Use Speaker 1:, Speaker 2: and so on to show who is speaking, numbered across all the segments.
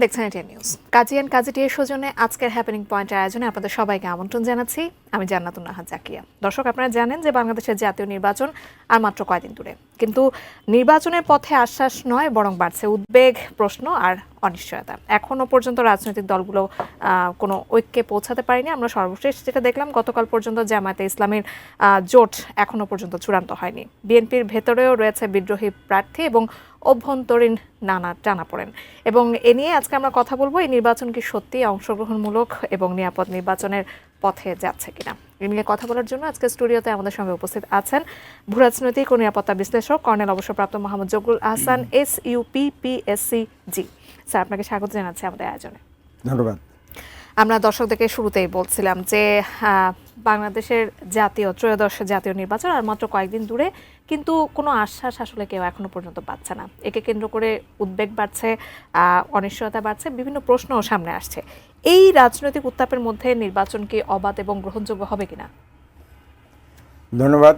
Speaker 1: দেখছেন ATN news. Kazi and কাজী টির সৌজন্যে আজকের হ্যাপেনিং পয়েন্টের আয়োজনে আপনাদের সবাইকে আমন্ত্রণ জানাচ্ছি। আমি জান্নাতুন নাহার জাকিয়া। দর্শক, আপনারা জানেন যে বাংলাদেশের জাতীয় নির্বাচন আর মাত্র কয়দিন দূরে, কিন্তু নির্বাচনের পথে আশ্বাস নয়, বরং বাড়ছে উদ্বেগ, প্রশ্ন আর অনিশ্চয়তা। এখনো পর্যন্ত রাজনৈতিক দলগুলো কোনো ঐক্যে পৌঁছাতে পারেনি। আমরা সর্বশেষ যেটা দেখলাম, গতকাল পর্যন্ত জামায়াতে ইসলামের জোট এখনো পর্যন্ত চূড়ান্ত হয়নি। বিএনপির ভেতরেও রয়েছে বিদ্রোহী প্রার্থী এবং অভ্যন্তরীণ নানা টানাপোড়েন। এবং এ নিয়ে আজকে আমরা কথা বলবো, এই নির্বাচন কি সত্যি অংশগ্রহণমূলক এবং নিরাপদ নির্বাচনের পথে যাচ্ছে কিনা। এ নিয়ে কথা বলার জন্য আজকে স্টুডিওতে আমাদের সঙ্গে উপস্থিত আছেন ভূরাজনৈতিক ও নিরাপত্তা বিশ্লেষক কর্নেল অবসরপ্রাপ্ত মোহাম্মদ জহুরুল আহসান, SUPPSCG। স্যার, আপনাকে স্বাগত জানাচ্ছি আমাদের আয়োজনে।
Speaker 2: ধন্যবাদ।
Speaker 1: আমরা দর্শকদেরকে শুরুতেই বলছিলাম যে বাংলাদেশের ত্রয়োদশ জাতীয় নির্বাচন আর মাত্র কয়েকদিন দূরে, কিন্তু কোনো আশ্বাস আসলে কেউ এখনো পর্যন্ত পাচ্ছে না। একে কেন্দ্র করে উদ্বেগ বাড়ছে, অনিশ্চয়তা বাড়ছে, বিভিন্ন প্রশ্নও সামনে আসছে। এই রাজনৈতিক উত্তাপের মধ্যে নির্বাচন কি অবাধ এবং গ্রহণযোগ্য হবে কিনা?
Speaker 2: ধন্যবাদ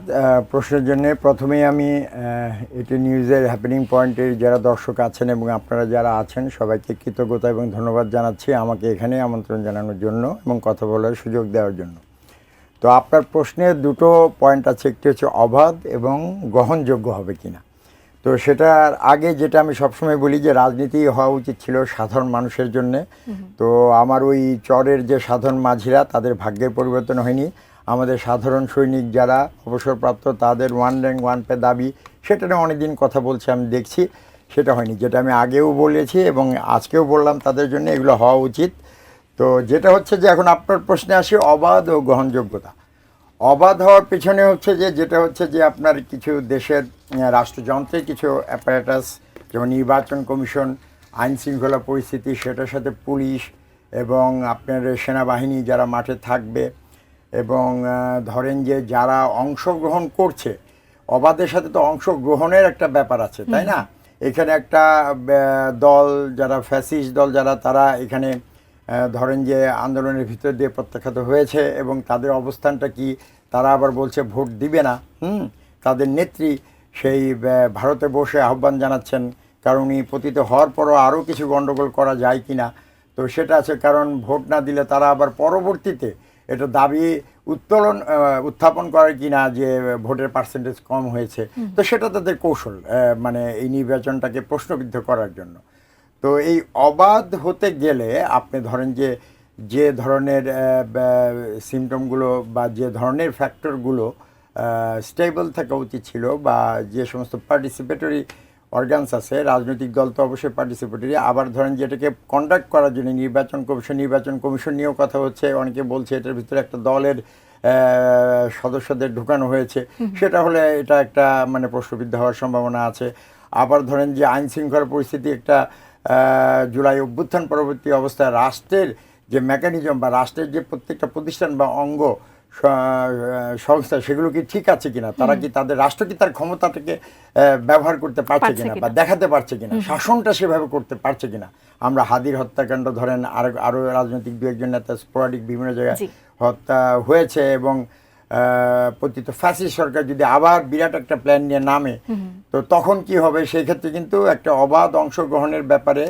Speaker 2: প্রশ্নের জন্য। প্রথমেই আমি এটি নিউজের হ্যাপেনিং পয়েন্টের যারা দর্শক আছেন এবং আপনারা যারা আছেন সবাইকে কৃতজ্ঞতা এবং ধন্যবাদ জানাচ্ছি আমাকে এখানে আমন্ত্রণ জানানোর জন্য এবং কথা বলার সুযোগ দেওয়ার জন্য। তো আপনার প্রশ্নের দুটো পয়েন্ট আছে, একটি হচ্ছে অবাধ এবং গ্রহণযোগ্য হবে কিনা। তো সেটার আগে যেটা আমি সবসময় বলি যে রাজনীতি হওয়া উচিত ছিল সাধারণ মানুষের জন্যে। তো আমার ওই চরের যে সাধারণ মাঝিরা, তাদের ভাগ্যের পরিবর্তন হয়নি। আমাদের সাধারণ সৈনিক যারা অবসরপ্রাপ্ত, তাদের ওয়ান র্যাঙ্ক ওয়ান পে দাবি, সেটা নিয়ে অনেকদিন কথা বলছি, আমি দেখছি সেটা হয়নি। যেটা আমি আগেও বলেছি এবং আজকেও বললাম, তাদের জন্য এগুলো হওয়া উচিত। তো যেটা হচ্ছে যে এখন আপনার প্রশ্নে আসি অবাধ ও গ্রহণযোগ্যতা। অবাধ হওয়ার পেছনে হচ্ছে যেটা হচ্ছে যে আপনার কিছু দেশের রাষ্ট্রযন্ত্রের কিছু অ্যাপারেটাস, যেমন নির্বাচন কমিশন, আইন শৃঙ্খলা পরিস্থিতি, সেটার সাথে পুলিশ এবং আপনার সেনাবাহিনী যারা মাঠে থাকবে, এবং ধরেন যে যারা অংশগ্রহণ করছে, অবাধের সাথে তো অংশগ্রহণের একটা ব্যাপার আছে, তাই না? এখানে একটা দল, যারা ফ্যাসিস্ট দল যারা, তারা এখানে ধরেন যে আন্দোলনের ভিতর দিয়ে প্রত্যাখ্যাত হয়েছে এবং তাদের অবস্থানটা কি, তারা আবার বলছে ভোট দিবে না। তাদের নেত্রী সেই ভারতে বসে আহ্বান জানাচ্ছেন, কারণ উনি পতিত হওয়ার পরও আরও কিছু গণ্ডগোল করা যায় কি না। তো সেটা আছে, কারণ ভোট না দিলে তারা আবার পরবর্তীতে এটা দাবি উত্থাপন করে কিনা যে ভোটের পার্সেন্টেজ কম হয়েছে। তো সেটা তাদের কৌশল, মানে এই নির্বাচনটাকে প্রশ্নবিদ্ধ করার জন্য। তো এই অবাধ হতে গেলে আপনি ধরেন যে ধরনের সিমটমগুলো বা যে ধরনের ফ্যাক্টরগুলো স্টেবল থাকা উচিত ছিল, বা যে সমস্ত পার্টিসিপেটরি অর্গানস আছে, রাজনৈতিক দল তো অবশ্যই পার্টিসিপেটরি, আবার ধরেন যেটাকে কন্ডাক্ট করার জন্য নির্বাচন কমিশন নিয়েও কথা হচ্ছে। অনেকে বলছে এটার ভিতরে একটা দলের সদস্যদের ঢুকানো হয়েছে, সেটা হলে এটা একটা মানে প্রশ্নবিদ্ধ হওয়ার সম্ভাবনা আছে। আবার ধরেন যে আইন শৃঙ্খলা পরিস্থিতি একটা জুলাই অভ্যুত্থান পরবর্তী অবস্থায় রাষ্ট্রের যে মেকানিজম বা রাষ্ট্রের যে প্রত্যেকটা প্রতিষ্ঠান বা অঙ্গ সংস্থা, সেগুলো কি ঠিক আছে কিনা, তারা কি তাদের রাষ্ট্র কি তার ক্ষমতাটাকে ব্যবহার করতে পারছে কিনা বা দেখাতে পারছে কিনা, শাসনটা সেভাবে করতে পারছে কিনা। আমরা হাদির হত্যাকাণ্ড ধরেন, আরও রাজনৈতিক দু একজন নেতা স্পোরাডিক বিভিন্ন জায়গায় হত্যা হয়েছে, এবং পতিত ফ্যাসিস্ট সরকার যদি আবার বিরাট একটা প্ল্যান নিয়ে নামে, তো তখন কি হবে। সেই ক্ষেত্রে কিন্তু একটা অবাধ অংশগ্রহণের ব্যাপারে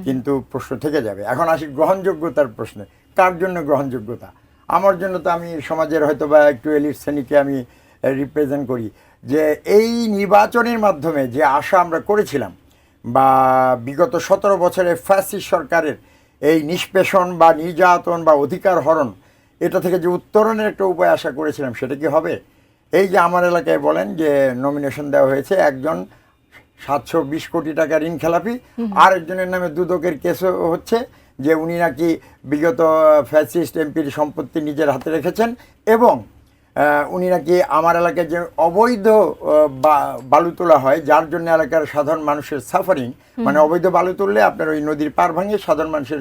Speaker 2: কিন্তু প্রশ্ন থেকে যাবে। এখন আসি গ্রহণযোগ্যতার প্রশ্নে। কার জন্য গ্রহণযোগ্যতা? আমার জন্য তো আমি সমাজের হয়তো বা একটু এলিট শ্রেণীকে আমি রিপ্রেজেন্ট করি, যে এই নির্বাচনের মাধ্যমে যে আশা আমরা করেছিলাম, বা বিগত 17 বছরের ফ্যাসিস্ট সরকারের এই নিষ্পেষণ বা নির্যাতন বা অধিকার হরণ, এটা থেকে যে উত্তরণের একটা উপায় আশা করেছিলাম, সেটা কি হবে? এই যে আমার এলাকায় বলেন যে নমিনেশন দেওয়া হয়েছে, একজন 720 কোটি টাকা ঋণ খেলাপি, আর একজনের নামে দুদকের কেসও হচ্ছে যে উনি নাকি বিগত ফ্যাসিস্ট এমপির সম্পত্তি নিজের হাতে রেখেছেন, এবং উনি নাকি আমার এলাকায় যে অবৈধ বালু তোলা হয়, যার জন্য এলাকার সাধারণ মানুষের সাফারিং, মানে অবৈধ বালু তুললে আপনার ওই নদীর পার ভাঙে সাধারণ মানুষের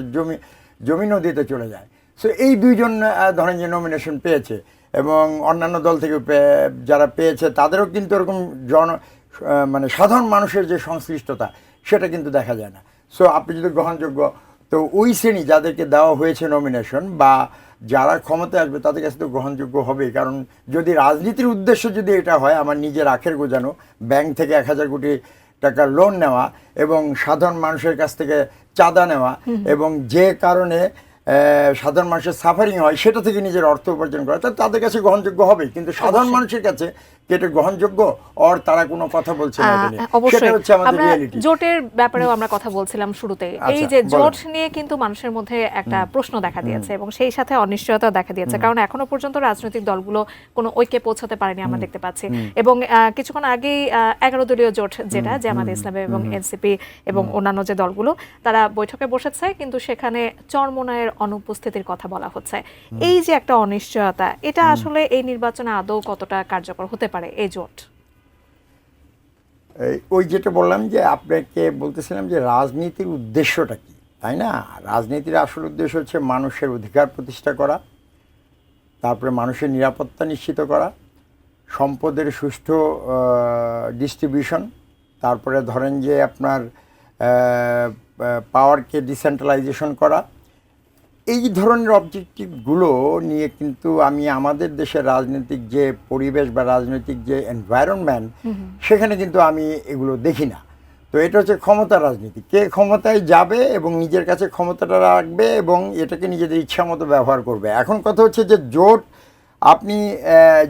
Speaker 2: জমি নদীতে চলে যায়। সো এই দুইজন ধরেন যে নমিনেশন পেয়েছে, এবং অন্যান্য দল থেকে যারা পেয়েছে তাদেরও কিন্তু এরকম মানে সাধারণ মানুষের যে সংশ্লিষ্টতা, সেটা কিন্তু দেখা যায় না। সো আপনি যদি গ্রহণযোগ্য, তো ওই শ্রেণী যাদেরকে দেওয়া হয়েছে নমিনেশন বা যারা ক্ষমতায় আসবে, তাদের কাছে তো গ্রহণযোগ্য হবে। কারণ যদি রাজনীতির উদ্দেশ্য যদি এটা হয়, আমার নিজের আখের গোজানো, ব্যাংক থেকে 1000 কোটি টাকার লোন নেওয়া এবং সাধারণ মানুষের কাছ থেকে চাঁদা নেওয়া এবং যে কারণে সাধারণ মানুষের সাফারিং হয় সেটা থেকে নিজের অর্থ উপার্জন করা, তাদের কাছে গ্রহণযোগ্য হবে, কিন্তু সাধারণ মানুষের কাছে এটা গ্রহণযোগ্য আর তারা কোনো কথা বলছে না।
Speaker 1: অবশ্যই
Speaker 2: হচ্ছে আমাদের রিয়ালিটি।
Speaker 1: জোটের ব্যাপারেও আমরা কথা বলছিলাম শুরুতে, এই যে জোট নিয়ে কিন্তু মানুষের মধ্যে একটা প্রশ্ন দেখা দিয়েছে এবং সেই সাথে অনিশ্চয়তা দেখা দিয়েছে, কারণ এখনো পর্যন্ত রাজনৈতিক দলগুলো কোনো ঐক্যে পৌঁছাতে পারেনি আমরা দেখতে পাচ্ছি। এবং কিছুক্ষণ আগেই 11 দলীয় জোট যেটা জামায়াতে ইসলামী এবং এনসিপি এবং অন্যান্য যে দলগুলো তারা বৈঠকে বসেছে, কিন্তু সেখানে চরমোনাইয়ের অনুপস্থিতির কথা বলা হচ্ছে। এই যে একটা অনিশ্চয়তা, এটা আসলে এই নির্বাচনে আদৌ কতটা কার্যকর হতে পারে এই জোট?
Speaker 2: ওই যেটা বললাম যে আপনাকে বলতেছিলাম যে রাজনীতির উদ্দেশ্যটা কি, তাই না? রাজনীতির আসল উদ্দেশ্য হচ্ছে মানুষের অধিকার প্রতিষ্ঠা করা, তারপরে মানুষের নিরাপত্তা নিশ্চিত করা, সম্পদের সুষ্ঠু ডিস্ট্রিবিউশন, তারপরে ধরেন যে আপনার পাওয়ারকে ডিসেন্ট্রালাইজেশন করা। এই ধরনের অবজেক্টিভগুলো নিয়ে কিন্তু আমি আমাদের দেশের রাজনৈতিক যে পরিবেশ বা রাজনৈতিক যে এনভায়রনমেন্ট, সেখানে কিন্তু আমি এগুলো দেখি না। তো এটা হচ্ছে ক্ষমতার রাজনীতি, কে ক্ষমতায় যাবে এবং নিজের কাছে ক্ষমতাটা রাখবে এবং এটাকে নিজেদের ইচ্ছা মতো ব্যবহার করবে। এখন কথা হচ্ছে যে জোট, আপনি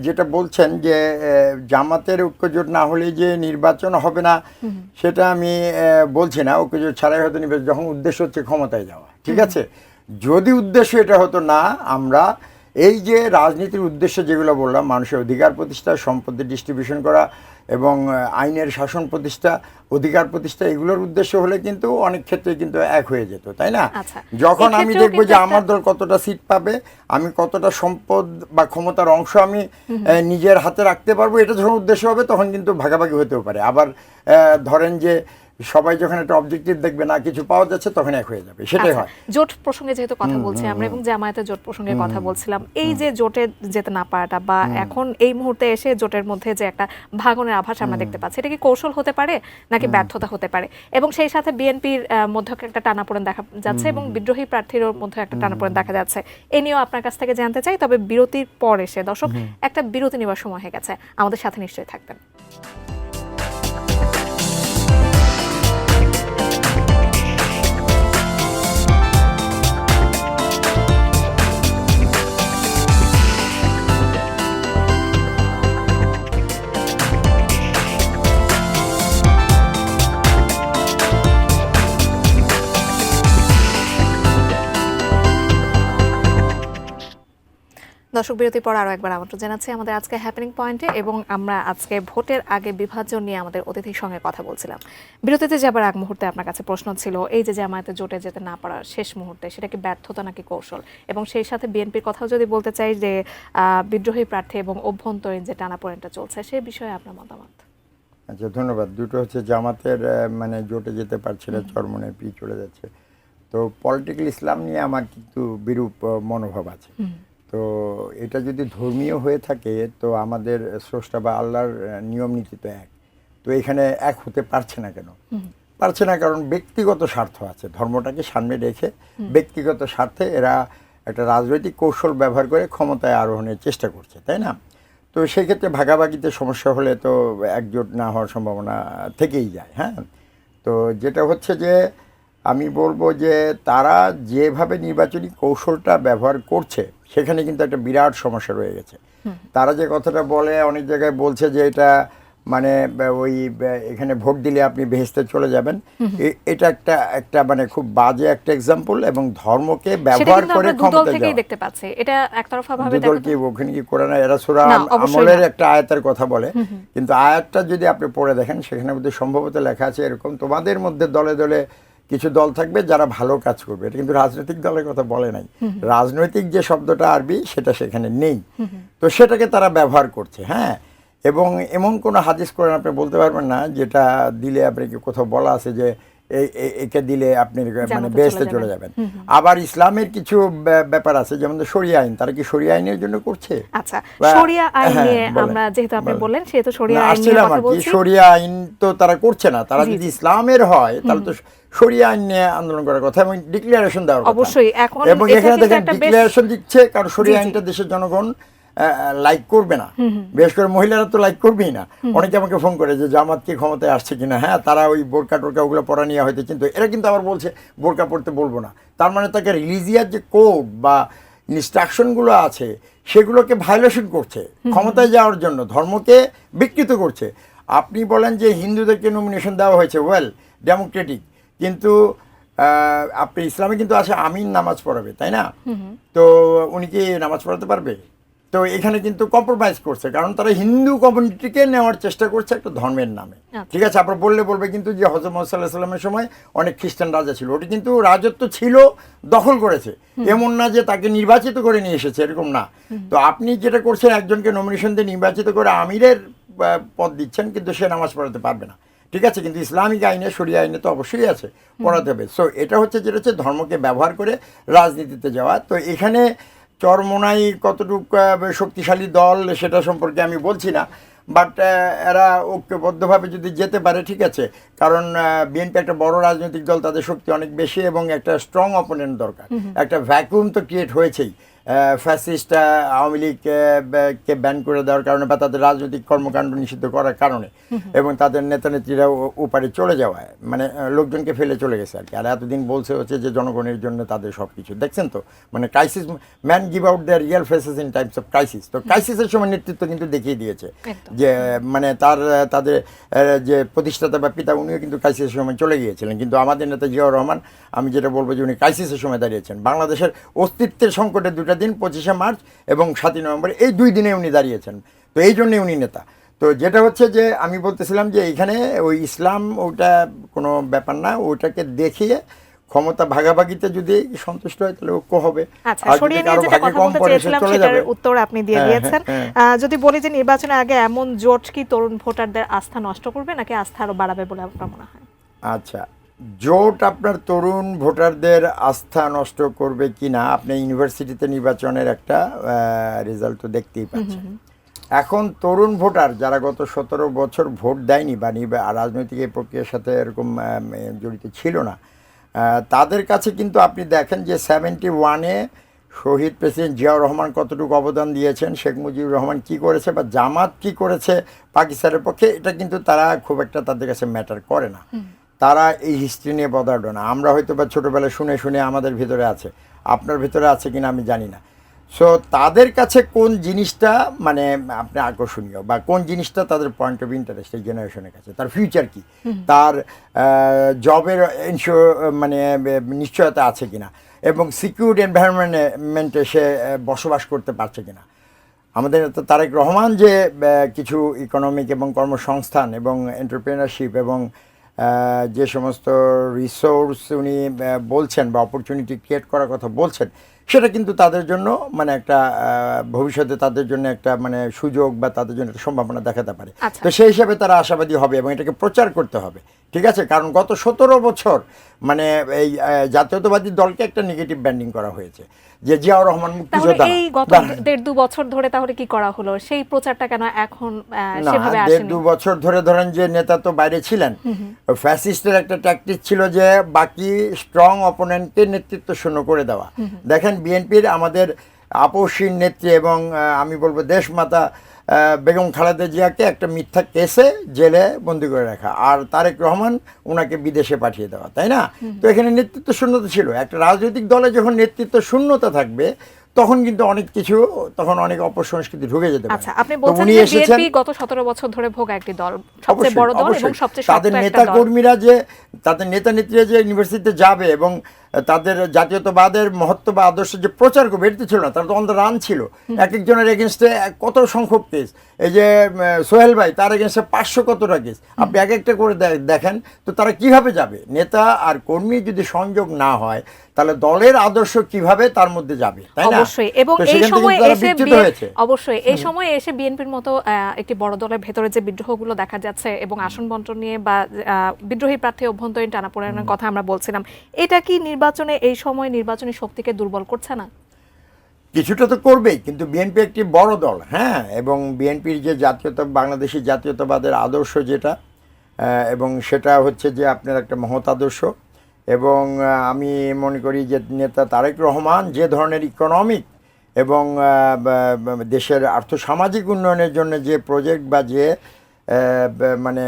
Speaker 2: যেটা বলছেন যে জামাতের ঐক্যজোট না হলে যে নির্বাচন হবে না, সেটা আমি বলছি না। ঐক্যজোট ছাড়াই হয়তো নির্বাচন, যখন উদ্দেশ্য হচ্ছে ক্ষমতায় যাওয়া, ঠিক আছে? যদি উদ্দেশ্য এটা হতো না, আমরা এই যে রাজনীতির উদ্দেশ্য যেগুলো বললাম, মানুষের অধিকার প্রতিষ্ঠা, সম্পদের ডিস্ট্রিবিউশন করা এবং আইনের শাসন প্রতিষ্ঠা, অধিকার প্রতিষ্ঠা, এগুলোর উদ্দেশ্য হলে কিন্তু অনেক ক্ষেত্রে কিন্তু এক হয়ে যেত, তাই না? যখন আমি দেখবো যে আমার দল কতটা সিট পাবে, আমি কতটা সম্পদ বা ক্ষমতার অংশ আমি নিজের হাতে রাখতে পারবো, এটা যখন উদ্দেশ্য হবে তখন কিন্তু ভাগাভাগি হতেও পারে। আবার ধরেন যে সবাই যখন একটা অবজেক্টিভ দেখবে না কিছু পাওয়া যাচ্ছে, তখন এক হয়ে যাবে, সেটাই হয়।
Speaker 1: জোট প্রসঙ্গে যেহেতু কথা বলছি আমরা এবং জামায়াতের জোট প্রসঙ্গে কথা বলছিলাম, এই যে জোটে যেতে না পারাটা বা এখন এই মুহূর্তে এসে জোটের মধ্যে যে একটা ভাঙনের আভাস আমরা দেখতে পাচ্ছি, এটা কি কৌশল হতে পারে নাকি ব্যর্থতা হতে পারে? এবং সেই সাথে বিএনপির মধ্যে একটা টানাপোড়েন দেখা যাচ্ছে এবং বিদ্রোহী প্রার্থীর মধ্যে একটা টানাপোড়েন দেখা যাচ্ছে। এ নিয়েও আপনার কাছ থেকে জানতে চাই। তবে বিরতির পর এসে দর্শক, একটা বিরতি নেওয়ার সময় হয়ে গেছে, আমাদের সাথে নিশ্চয়ই থাকবেন। দর্শক, বিরতির পর আরও একবার আমন্ত্রণ জানাচ্ছি আমাদের আজকে হ্যাপেনিং পয়েন্টে, এবং আমরা আজকে ভোটের আগে বিভাজন নিয়ে আমাদের অতিথির সঙ্গে কথা বলছিলাম। বিরতিতে যাবার আগ মুহূর্তে আপনার কাছে প্রশ্ন ছিল, এই যে জামায়াতে জোটে যেতে না পারার শেষ মুহূর্তে, সেটা কি ব্যর্থতা নাকি কৌশল? এবং সেই সাথে বিএনপির কথাও যদি বলতে চাই যে বিদ্রোহী প্রার্থী এবং অভ্যন্তরীণ যে টানাপোড়েনটা চলছে, সেই বিষয়ে আপনার মতামত?
Speaker 2: আচ্ছা, ধন্যবাদ। দুটো হচ্ছে জামাতের মানে জোটে যেতে পারছে না, চরমনে পি চলে যাচ্ছে। তো পলিটিক্যাল ইসলাম নিয়ে আমার কিন্তু বিরূপ মনোভাব আছে। তো এটা যদি ধর্মীয় হয়ে থাকে, তো আমাদের স্রষ্টা বা আল্লাহর নিয়ম নীতি তো এক, তো এখানে এক হতে পারছে না কেন? পারছে না কারণ ব্যক্তিগত স্বার্থ আছে। ধর্মটাকে সামনে রেখে ব্যক্তিগত স্বার্থে এরা একটা রাজনৈতিক কৌশল ব্যবহার করে ক্ষমতায় আরোহণের চেষ্টা করছে, তাই না? তো সেক্ষেত্রে ভাগাভাগিতে সমস্যা হলে তো একজোট না হওয়ার সম্ভাবনা থেকেই যায়। হ্যাঁ, তো যেটা হচ্ছে যে আমি বলবো যে তারা যেভাবে নির্বাচনী কৌশলটা ব্যবহার করছে, সেখানে কিন্তু একটা বিরাট সমস্যা রয়ে গেছে। তারা যে কথাটা বলে, অনেক জায়গায় বলছে যে এটা মানে ওই এখানে ভোট দিলে আপনি বেহেশতে চলে যাবেন, এটা একটা মানে খুব বাজে একটা এক্সাম্পল। এবং ধর্মকে ব্যবহার করে ক্ষমতায় যাওয়া,
Speaker 1: দেখতে পাচ্ছি এটা একতরফা ভাবে
Speaker 2: দুদল কি ওখানে কি করে না, এরা সূরা আমলের একটা আয়াতের কথা বলে, কিন্তু আয়াতটা যদি আপনি পড়ে দেখেন, সেখানে মধ্যে সম্ভবত লেখা আছে এরকম, তোমাদের মধ্যে দলে দলে কিছু দল থাকবে যারা ভালো কাজ করবে। এটা কিন্তু রাজনৈতিক দলের কথা বলে নাই। রাজনৈতিক যে শব্দটা আরবি, সেটা সেখানে নেই। তো সেটাকে তারা ব্যবহার করছে। হ্যাঁ, এবং এমন কোনো হাদিস কোরআন আপনি বলতে পারবেন না যেটা দিলে আপনাকে কোথাও বলা আছে যে একে দিলে আপনি মানে বেহেশতে চলে যাবেন। আবার ইসলামের কিছু ব্যাপার আছে, যেমন শরিয়া আইন, তারা কি শরিয়া আইনের জন্য করছে?
Speaker 1: আচ্ছা, শরিয়া আইন নিয়ে আমরা যেহেতু আপনি বললেন, সেহেতু শরিয়া আইন নিয়ে কথা বলছি।
Speaker 2: শরিয়া আইন তো তারা করছে না। তারা যদি ইসলামের হয় তাহলে তো শরিয়া আইন নিয়ে আন্দোলন করার কথা এবং ডিক্লারেশন দেওয়ার কথা।
Speaker 1: অবশ্যই। এখন
Speaker 2: এবং এখানে দেখেন ডিক্লারেশন দিচ্ছে, কারণ শরিয়া আইনটা দেশের জনগণ লাইক করবে না, বিশেষ করে মহিলারা তো লাইক করবেই না। অনেকে আমাকে ফোন করে যে জামাত কি ক্ষমতায় আসছে কিনা, হ্যাঁ তারা ওই বোরকা টোরকা ওগুলো পরা নিয়ে হয়তো, কিন্তু এরা কিন্তু আবার বলছে বোরকা পড়তে বলবো না। তার মানে তাকে রিলিজিয়াস যে কোড বা ইনস্ট্রাকশনগুলো আছে সেগুলোকে ভায়োলেশন করছে ক্ষমতায় যাওয়ার জন্য, ধর্মকে বিকৃত করছে। আপনি বলেন যে হিন্দুদেরকে নমিনেশন দেওয়া হয়েছে, ওয়েল ডেমোক্রেটিক, কিন্তু আপনি ইসলামে কিন্তু আছে আমিন নামাজ পড়াবে, তাই না? তো উনি কি নামাজ পড়াতে পারবে? তো এখানে কিন্তু কম্প্রোমাইজ করছে, কারণ তারা হিন্দু কমিউনিটিকে নেওয়ার চেষ্টা করছে একটা ধর্মের নামে। ঠিক আছে, আপনার বলবে কিন্তু যে হযরত মুহাম্মদ সাল্লাল্লাহু আলাইহি সাল্লামের সময় অনেক খ্রিস্টান রাজা ছিল, ওটি কিন্তু রাজত্ব ছিল, দখল করেছে, এমন না যে তাকে নির্বাচিত করে নিয়ে এসেছে, এরকম না। তো আপনি যেটা করছেন, একজনকে নমিনেশন দিয়ে নির্বাচিত করে আমিরের পদ দিচ্ছেন, কিন্তু সে নামাজ পড়াতে পারবে না। ঠিক আছে, কিন্তু ইসলামিক আইনে, শরিয়া আইনে তো অবশ্যই আছে, পড়াতে হবে। সো এটা হচ্ছে যেটা হচ্ছে ধর্মকে ব্যবহার করে রাজনীতিতে যাওয়া। তো এখানে চরমোনাই কতটুকু শক্তিশালী দল সেটা সম্পর্কে আমি বলছি না, বাট এরা ঐক্যবদ্ধভাবে যদি যেতে পারে ঠিক আছে, কারণ বিএনপি একটা বড় রাজনৈতিক দল, তাদের শক্তি অনেক বেশি এবং একটা স্ট্রং অপোনেন্ট দরকার। একটা ভ্যাকুয়াম তো ক্রিয়েট হয়েছেই ফ্যাসিস্ট আওয়ামী লীগকে ব্যান করে দেওয়ার কারণে বা তাদের রাজনৈতিক কর্মকাণ্ড নিষিদ্ধ করার কারণে এবং তাদের নেতা নেত্রীরা ওপারে চলে যাওয়ায়, মানে লোকজনকে ফেলে চলে গেছে আর কি। আর এতদিন বলছে হচ্ছে যে জনগণের জন্য তাদের সব কিছু, দেখছেন তো, মানে crisis, man give out their real faces in times of crisis. তো ক্রাইসিসের সময় নেতৃত্ব কিন্তু দেখিয়ে দিয়েছে যে মানে তাদের যে প্রতিষ্ঠাতা বা পিতা উনিও কিন্তু ক্রাইসিসের সময় চলে গিয়েছিলেন, কিন্তু আমাদের নেতা জিয়াউর রহমান, আমি যেটা বলবো যে উনি ক্রাইসিসের সময় দাঁড়িয়েছেন। বাংলাদেশের অস্তিত্বের সংকটে দুটা দিন, 25শে মার্চ এবং 7ই নভেম্বর, এই 2 দিনে উনি দাঁড়িয়েছেন। তো এই জন্যই উনি নেতা। তো যেটা হচ্ছে যে আমি বলতেছিলাম যে এইখানে ওই ইসলাম ওটা কোনো ব্যাপার না, ওটাকে দেখিয়ে ক্ষমতা ভাগাভাগিতে যদি সন্তুষ্ট হয় তাহলে ঐক্য হবে।
Speaker 1: আচ্ছা, সরিয়ে নিয়ে যেটা কথা বলতে চেয়েছিলাম সেটার উত্তর আপনি দিয়ে দিয়েছেন। যদি বলি যে নির্বাচনের আগে এমন জোট কি তরুণ ভোটারদের আস্থা নষ্ট করবে নাকি আস্থা আরো বাড়াবে বলে আপনার মনে হয়?
Speaker 2: আচ্ছা, জোট আপনার তরুণ ভোটারদের আস্থা নষ্ট করবে কি না, আপনি ইউনিভার্সিটিতে নির্বাচনের একটা রেজাল্ট তো দেখতেই পাচ্ছেন। এখন তরুণ ভোটার যারা গত 17 বছর ভোট দেয়নি বা রাজনৈতিক এই প্রক্রিয়ার সাথে এরকম জড়িত ছিল না, তাদের কাছে কিন্তু আপনি দেখেন যে 71-এ শহীদ প্রেসিডেন্ট জিয়াউর রহমান কতটুকু অবদান দিয়েছেন, শেখ মুজিবুর রহমান কী করেছে বা জামাত কী করেছে পাকিস্তানের পক্ষে, এটা কিন্তু তারা খুব একটা তাদের কাছে ম্যাটার করে না। তারা এই হিস্ট্রি নিয়ে বদার্ড না। আমরা হয়তো বা ছোটোবেলায় শুনে শুনে আমাদের ভিতরে আছে, আপনার ভিতরে আছে কিনা আমি জানি না। সো তাদের কাছে কোন জিনিসটা মানে আপনি আকর্ষণীয় বা কোন জিনিসটা তাদের পয়েন্ট অফ ইন্টারেস্ট এই জেনারেশনের কাছে, তার ফিউচার কি, তার জবের মানে নিশ্চয়তা আছে কিনা এবং সিকিউর এনভায়রনমেন্টে সে বসবাস করতে পারছে কিনা। আমাদের তারেক রহমান যে কিছু ইকোনমিক এবং কর্মসংস্থান এবং এন্টারপ্রেনারশিপ এবং যে সমস্ত রিসোর্স উনি বলছেন বা অপরচুনিটি ক্রিয়েট করার কথা বলছেন, সেটা কিন্তু তাদের জন্য মানে একটা ভবিষ্যতে তাদের জন্য একটা মানে সুযোগ বা তাদের জন্য একটা সম্ভাবনা দেখাতে পারে। তো সেই হিসাবে তারা আশাবাদী হবে এবং এটাকে প্রচার করতে হবে। ঠিক আছে, কারণ গত 17 বছর মানে এই জাতীয়তাবাদী দলকে একটা নেগেটিভ ব্র্যান্ডিং করা হয়েছে যে জিয়াউর রহমান মুক্তিযোদ্ধা।
Speaker 1: এই গত 1.5-2 বছর ধরে তাহলে কি করা হলো, সেই প্রচারটা কেন এখন সেভাবে আসেনি?
Speaker 2: 1.5-2 বছর ধরে ধরেন যে নেতা তো বাইরে ছিলেন, ফ্যাসিস্টের একটা ট্যাকটিক ছিল যে বাকি স্ট্রং অপোনেন্টকে নেতৃত্ব শূন্য করে দেওয়া। দেখেন বিএনপির আমাদের আপসীন নেত্রী এবং আমি বলবো দেশমাতা বেগম খালেদা জিয়াকে একটা মিথ্যা কেসে জেলে বন্দি করে রাখা, আর তারেক রহমান ওনাকে বিদেশে পাঠিয়ে দেওয়া, তাই না? তো এখানে নেতৃত্ব শূন্যতা ছিল। একটা রাজনৈতিক দলে যখন নেতৃত্ব শূন্যতা থাকবে তখন কিন্তু অনেক কিছু, তখন অনেক অপসংস্কৃতি ঢুকে যেতে পারে।
Speaker 1: আচ্ছা, আপনি বলছেন যে বিএনপি গত 17 বছর ধরে ভোগা একটি দল, সবচেয়ে বড় দল এবং সবচেয়ে শক্ত একটা দল।
Speaker 2: তাদের নেতা কর্মীরা যে তাদের নেতা নেত্রীরা যে ইউনিভার্সিটিতে যাবে এবং তাদের জাতীয়তাবাদের মহত্ব বা আদর্শ যে প্রচার করবে, এটা ছিল না, তারা তো অন দ্য রান ছিল। এক একজনের এগেনস্টে কত সংখ্যক কেস, এই যে সোহেল ভাই তার এগেনস্টে 500 কতটা কেস, আপনি এক একটা করে দেখেন। তো তারা কিভাবে যাবে? নেতা আর কর্মী যদি সংযোগ না হয় তাহলে দলের আদর্শ কিভাবে তার মধ্যে যাবে, তাই না?
Speaker 1: অবশ্যই। এবং এই সময় এসে অবশ্যই এই সময় এসে বিএনপির মতো একটি বড় দলের ভেতরে যে বিদ্রোহগুলো দেখা যাচ্ছে এবং আসন বন্টন নিয়ে বা বিদ্রোহী প্রার্থী অভ্যন্তরীণ টানাপোড়েনের কথা আমরা বলছিলাম, এটা কি নির্বাচনে এই সময় নির্বাচনী শক্তিকে দুর্বল করছে না?
Speaker 2: কিছুটা তো করবেই, কিন্তু বিএনপি একটি বড় দল, হ্যাঁ, এবং বিএনপির যে বাংলাদেশি জাতীয়তাবাদের আদর্শ যেটা, এবং সেটা হচ্ছে যে আপনার একটা মহৎ আদর্শ। এবং আমি মনে করি যে নেতা তারেক রহমান যে ধরনের ইকোনমিক এবং দেশের আর্থসামাজিক উন্নয়নের জন্য যে প্রজেক্ট বা যে মানে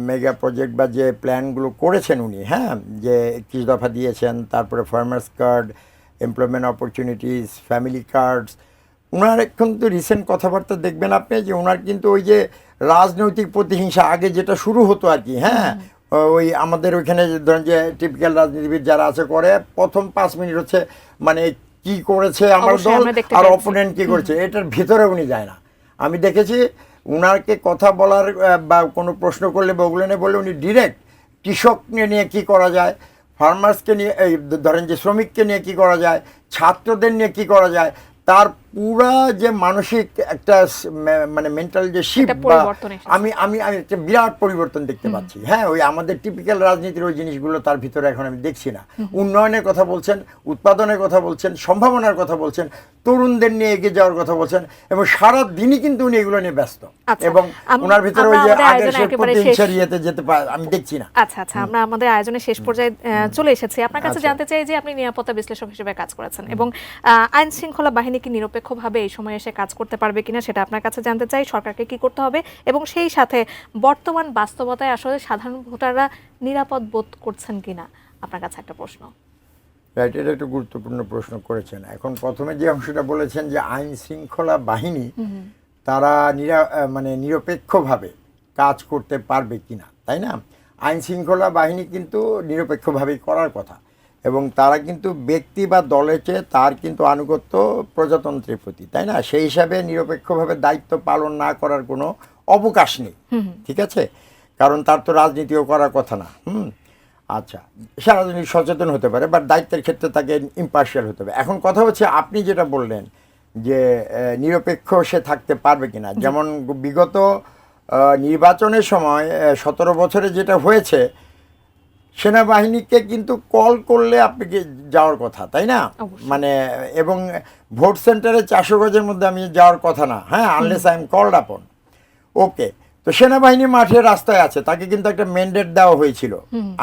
Speaker 2: মেগা প্রজেক্ট বা যে প্ল্যানগুলো করেছেন উনি, হ্যাঁ, যে 21 দফা দিয়েছেন, তারপরে farmers card, employment opportunities, family cards. ওনার কিন্তু রিসেন্ট কথাবার্তা দেখবেন আপনি যে ওনার কিন্তু ওই যে রাজনৈতিক প্রতিহিংসা আগে যেটা শুরু হতো আর কি, হ্যাঁ, ওই আমাদের ওইখানে ধরেন যে টিপিক্যাল রাজনীতিবিদ যারা আছে করে প্রথম 5 মিনিট হচ্ছে মানে কি করেছে আমার দল আর অপোনেন্ট কি করেছে, এটার ভিতরে উনি যায় না। আমি দেখেছি উনাকে কথা বলার বা কোনো প্রশ্ন করলে বা ওগুলো নিয়ে বললে উনি ডিরেক্ট কৃষককে নিয়ে কি করা যায়, ফার্মার্সকে নিয়ে এই ধরেন যে শ্রমিককে নিয়ে কি করা যায়, ছাত্রদের নিয়ে কি করা যায়, তার পুরা যে মানসিক একটা মানে মেন্টাল যে শিফট, আমি আমি আমি একটা বিরাট পরিবর্তন দেখতে পাচ্ছি। হ্যাঁ, ওই আমাদের টিপিক্যাল রাজনীতির ওই জিনিসগুলো তার ভিতরে এখন আমি দেখছি না। উন্নয়নের কথা বলছেন, উৎপাদনের কথা বলছেন, সম্ভাবনার কথা বলছেন, তরুণদের নিয়ে এগিয়ে যাওয়ার কথা বলছেন, এবং সারা দিনই কিন্তু উনি এগুলো নিয়ে ব্যস্ত, এবং ওনার ভিতরে ওই যে আগের সে প্রতিহিংসার ইয়েতে যেতে আমি দেখছি না।
Speaker 1: আচ্ছা আচ্ছা, আমরা আমাদের আয়োজনের শেষ পর্যায়ে চলে এসেছি। আপনার কাছে জানতে চাই যে আপনি নিরাপত্তা বিশ্লেষক হিসেবে কাজ করেছেন এবং আইন শৃঙ্খলা বাহিনী কি নিরপেক্ষভাবে এই সময়ে এসে কাজ করতে পারবে কিনা সেটা আপনার কাছে জানতে চাই। সরকারকে কি করতে হবে এবং সেই সাথে বর্তমান বাস্তবতায় আসলে সাধারণ ভোটাররা নিরাপদ বোধ করছেন কিনা, আপনার কাছে একটা প্রশ্ন।
Speaker 2: রাইট, এটা একটা গুরুত্বপূর্ণ প্রশ্ন করেছেন। এখন প্রথমে যে অংশটা বলেছেন যে আইন শৃঙ্খলা বাহিনী তারা মানে নিরপেক্ষভাবে কাজ করতে পারবে কিনা, তাই না? আইন শৃঙ্খলা বাহিনী কিন্তু নিরপেক্ষভাবেই করার কথা, এবং তারা কিন্তু ব্যক্তি বা দলের চেয়ে তার কিন্তু আনুগত্য প্রজাতন্ত্রের প্রতি, তাই না? সেই হিসাবে নিরপেক্ষভাবে দায়িত্ব পালন না করার কোনো অবকাশ নেই, ঠিক আছে? কারণ তার তো রাজনীতিও করার কথা না। আচ্ছা, সে রাজনীতি সচেতন হতে পারে, বাট দায়িত্বের ক্ষেত্রে তাকে ইম্পার্শিয়াল হতে হবে। এখন কথা হচ্ছে আপনি যেটা বললেন যে নিরপেক্ষ সে থাকতে পারবে কিনা, যেমন বিগত নির্বাচনের সময় 17 বছরে যেটা হয়েছে, সেনাবাহিনীকে কিন্তু কল করলে আপনি যাওয়ার কথা, তাই না? মানে এবং ভোট সেন্টারে 400 গজের মধ্যে আমি যাওয়ার কথা না, হ্যাঁ, আনলেস আই এম কলড আপন। ওকে, তো সেনাবাহিনী মাঠে রাস্তায় আছে, তাকে কিন্তু একটা ম্যান্ডেট দেওয়া হয়েছিল।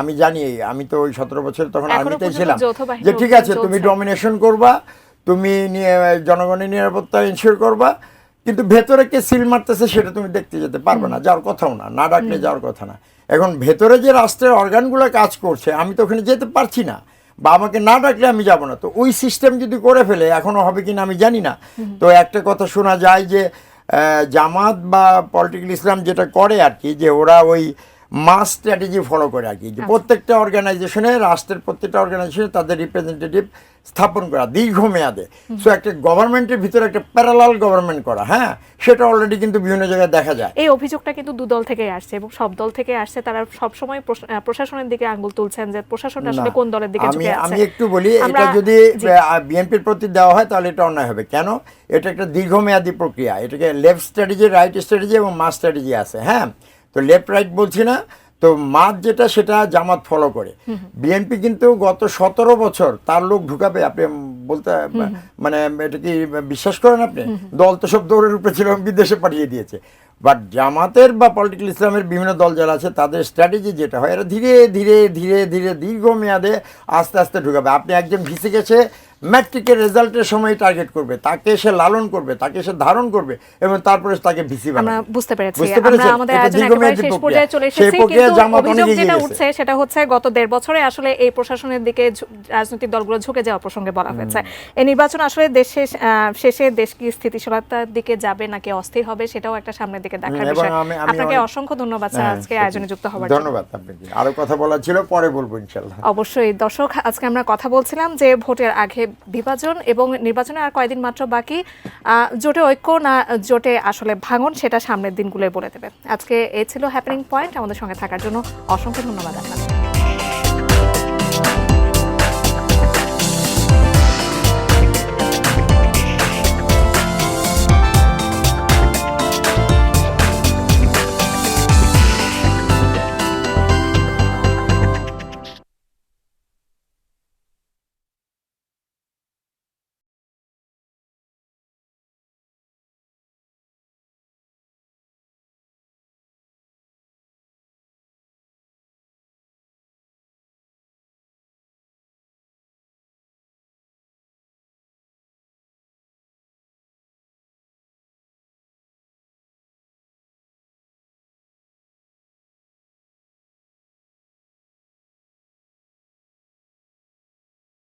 Speaker 2: আমি জানি, আমি তো ওই 17 বছর তখন আর্মিতে ছিলাম, যে ঠিক আছে তুমি ডমিনেশন করবা, তুমি জনগণের নিরাপত্তা ইনশিওর করবা, কিন্তু ভেতরে কে সিল মারতেছে সেটা তুমি দেখতে যেতে পারবে না, যাওয়ার কথাও না, না ডাকলে যাওয়ার কথা না। এখন ভেতরে যে রাষ্ট্রের অর্গানগুলো কাজ করছে আমি তো ওখানে যেতে পারছি না, বা আমাকে না ডাকলে আমি যাব না। তো ওই সিস্টেম যদি করে ফেলে, এখনও হবে কিনা আমি জানি না। তো একটা কথা শোনা যায় যে জামাত বা পলিটিক্যাল ইসলাম যেটা করে আর কি, যে ওরা ওই মাস স্ট্র্যাটেজি ফলো করে আর কি, যে প্রত্যেকটা অর্গানাইজেশনে, রাষ্ট্রের প্রত্যেকটা অর্গানাইজেশনে তাদের রিপ্রেজেন্টেটিভ স্থাপন করা দীর্ঘমেয়াদে। সো একটা গভর্নমেন্টের ভিতরে একটা প্যারালাল গভর্নমেন্ট করা, হ্যাঁ, সেটা অলরেডি কিন্তু বিভিন্ন জায়গায় দেখা যায়।
Speaker 1: এই অভিযোগটা কিন্তু দুদল থেকে আসছে এবং সব দল থেকে আসছে, তারা সব সময় প্রশাসনের দিকে আঙ্গুল তুলছেন যে প্রশাসন আসলে কোন দলের দিকে ঝুঁকে আছে।
Speaker 2: আমি একটু বলি, এটা যদি বিএনপির প্রতি দেওয়া হয় তাহলে এটা অন্যায় হবে। কেন? এটা একটা দীর্ঘমেয়াদী প্রক্রিয়া, এটাকে লেফট স্ট্র্যাটেজি, রাইট স্ট্র্যাটেজি এবং মাস স্ট্র্যাটেজি আছে, হ্যাঁ। তো লেফট রাইট বলছি না, তো মাঝ যেটা সেটা জামাত ফলো করে। বিএনপি কিন্তু গত 17 বছর তার লোক ঢুকাবে, আপনি বলতে মানে এটা কি বিশ্বাস করেন আপনি? দল তো সব দৌড়ের উপরে ছিল, বিদেশে পাঠিয়ে দিয়েছে। বাট জামাতের বা পলিটিক্যাল ইসলামের বিভিন্ন দল যারা আছে তাদের স্ট্র্যাটেজি যেটা হয়, এরা ধীরে ধীরে ধীরে ধীরে দীর্ঘমেয়াদে আস্তে আস্তে ঢুকাবে। আপনি একজন ভিসি গেছে ম্যাট্রিকের রেজাল্টের সময় টার্গেট করবে, তাকে সে লালন করবে, তাকে সে ধারণ করবে, এবং তারপরে তাকে ভিসি বানাবে।
Speaker 1: আমরা বুঝতে পেরেছি, আমরা আমাদের আয়োজন একেবারে শেষ পর্যায়ে চলে এসেছি। কিন্তু অভিযোগ যেটা উঠছে সেটা হচ্ছে গত 1.5 বছরে আসলে এই প্রশাসনের দিকে রাজনৈতিক দলগুলো ঝুঁকে যাওয়া প্রসঙ্গে বলা হয়েছে। এই নির্বাচন আসলে দেশে শেষে দেশ কি স্থিতিশীলতার দিকে যাবে নাকি অস্থির হবে, সেটাও একটা সামনের দিকে দেখার বিষয়। আপনাকে অসংখ্য ধন্যবাদ স্যার আজকে আয়োজনে যুক্ত হওয়ার জন্য।
Speaker 2: ধন্যবাদ আপনাকে। আরো কথা বলার ছিল, পরে বলবো ইনশাআল্লাহ।
Speaker 1: অবশ্যই। দর্শক, আজকে আমরা কথা বলছিলাম যে ভোটের আগে বিভাজন এবং নির্বাচনে আর কয়েকদিন মাত্র বাকি, জোটে ঐক্য না জোটে আসলে ভাঙন সেটা সামনের দিনগুলোই বলে দেবে। আজকে এই ছিল হ্যাপেনিং পয়েন্ট। আমাদের সঙ্গে থাকার জন্য অসংখ্য ধন্যবাদ আপনাদের।